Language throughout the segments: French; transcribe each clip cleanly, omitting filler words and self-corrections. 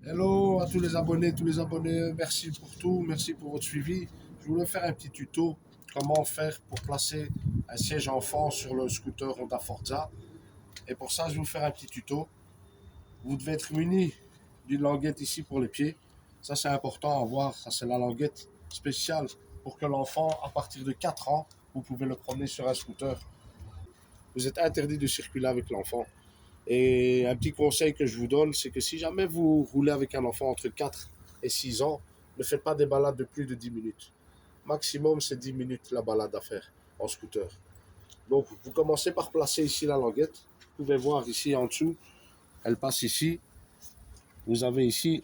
Hello à tous les abonnés, merci pour tout, merci pour votre suivi. Je voulais faire un petit tuto, comment faire pour placer un siège enfant sur le scooter Honda Forza. Et pour ça, je vais vous faire un petit tuto. Vous devez être muni d'une languette ici pour les pieds. Ça, c'est important à voir, ça c'est la languette spéciale pour que l'enfant, à partir de 4 ans, vous pouvez le promener sur un scooter. Vous êtes interdit de circuler avec l'enfant. Et un petit conseil que je vous donne, c'est que si jamais vous roulez avec un enfant entre 4 et 6 ans, ne faites pas des balades de plus de 10 minutes. Maximum, c'est 10 minutes la balade à faire en scooter. Donc, vous commencez par placer ici la languette. Vous pouvez voir ici en dessous, elle passe ici. Vous avez ici,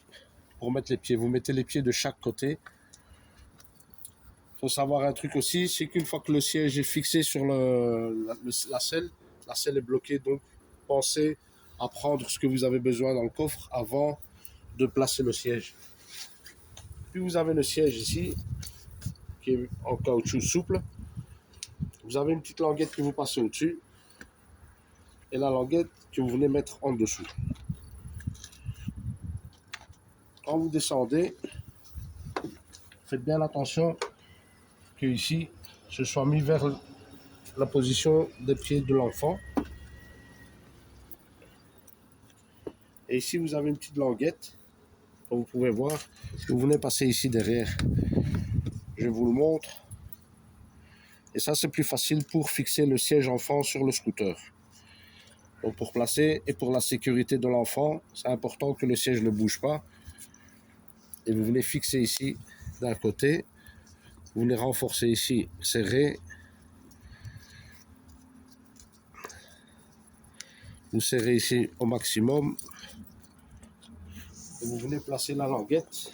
pour mettre les pieds, vous mettez les pieds de chaque côté. Il faut savoir un truc aussi, c'est qu'une fois que le siège est fixé sur la selle est bloquée, donc pensez à prendre ce que vous avez besoin dans le coffre avant de placer le siège. Puis vous avez le siège ici, qui est en caoutchouc souple. Vous avez une petite languette que vous passez au-dessus et la languette que vous venez mettre en dessous. Quand vous descendez, faites bien attention que ici, ce soit mis vers la position des pieds de l'enfant. Et ici, vous avez une petite languette, comme vous pouvez voir. Vous venez passer ici derrière. Je vous le montre. Et ça, c'est plus facile pour fixer le siège enfant sur le scooter. Donc, pour placer et pour la sécurité de l'enfant, c'est important que le siège ne bouge pas. Et vous venez fixer ici, d'un côté. Vous venez renforcer ici, serrer. Vous serrez ici au maximum. Et vous venez placer la languette.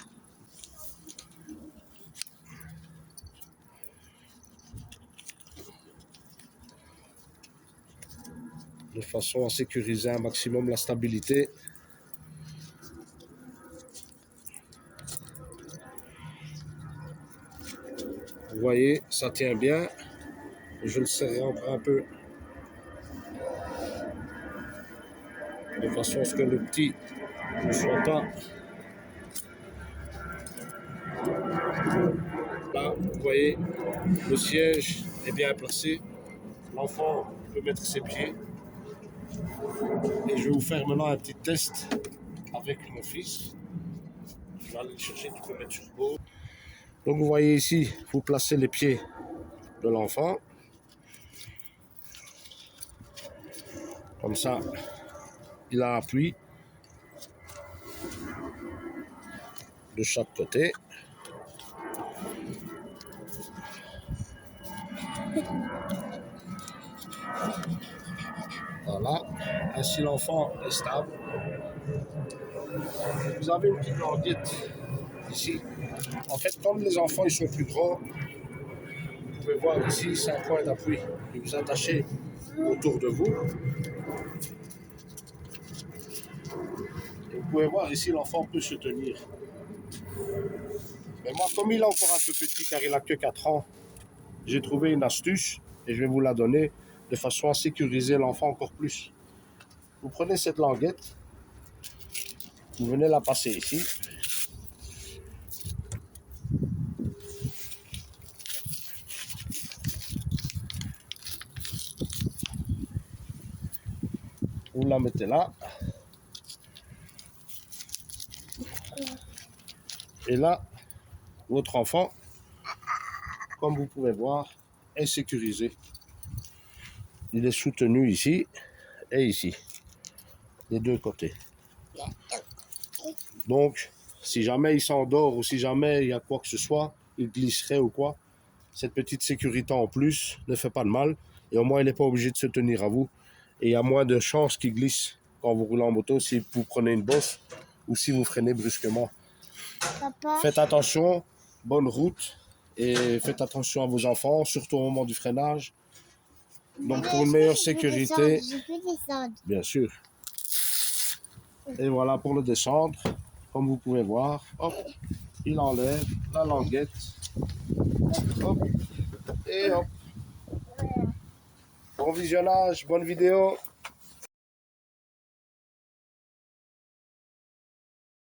De façon à sécuriser un maximum la stabilité. Vous voyez, ça tient bien. Je le serrerai encore un peu. De façon à ce que le petit ne soit pas. Là, vous voyez, le siège est bien placé. L'enfant peut mettre ses pieds. Et je vais vous faire maintenant un petit test avec mon fils. Je vais aller le chercher, tu peux mettre sur le bord. Donc vous voyez ici, vous placez les pieds de l'enfant. Comme ça, il a appui de chaque côté. Voilà, ainsi l'enfant est stable. Vous avez une petite languette ici. En fait, comme les enfants ils sont plus grands, vous pouvez voir ici, c'est un point d'appui que vous attachez autour de vous. Et vous pouvez voir ici, l'enfant peut se tenir. Mais moi, comme il est encore un peu petit, car il n'a que 4 ans, j'ai trouvé une astuce et je vais vous la donner de façon à sécuriser l'enfant encore plus. Vous prenez cette languette, vous venez la passer ici. Vous la mettez là. Et là, votre enfant, comme vous pouvez voir, est sécurisé. Il est soutenu ici et ici, des deux côtés. Donc, si jamais il s'endort ou si jamais il y a quoi que ce soit, il glisserait ou quoi, cette petite sécurité en plus ne fait pas de mal. Et au moins, il n'est pas obligé de se tenir à vous. Et il y a moins de chances qu'il glisse quand vous roulez en moto si vous prenez une bosse ou si vous freinez brusquement. Papa. Faites attention, bonne route et faites attention à vos enfants, surtout au moment du freinage. Donc pour une meilleure sécurité, je peux descendre. Bien sûr. Et voilà pour le descendre, comme vous pouvez voir, hop, il enlève la languette, hop, et hop. Bon visionnage, bonne vidéo.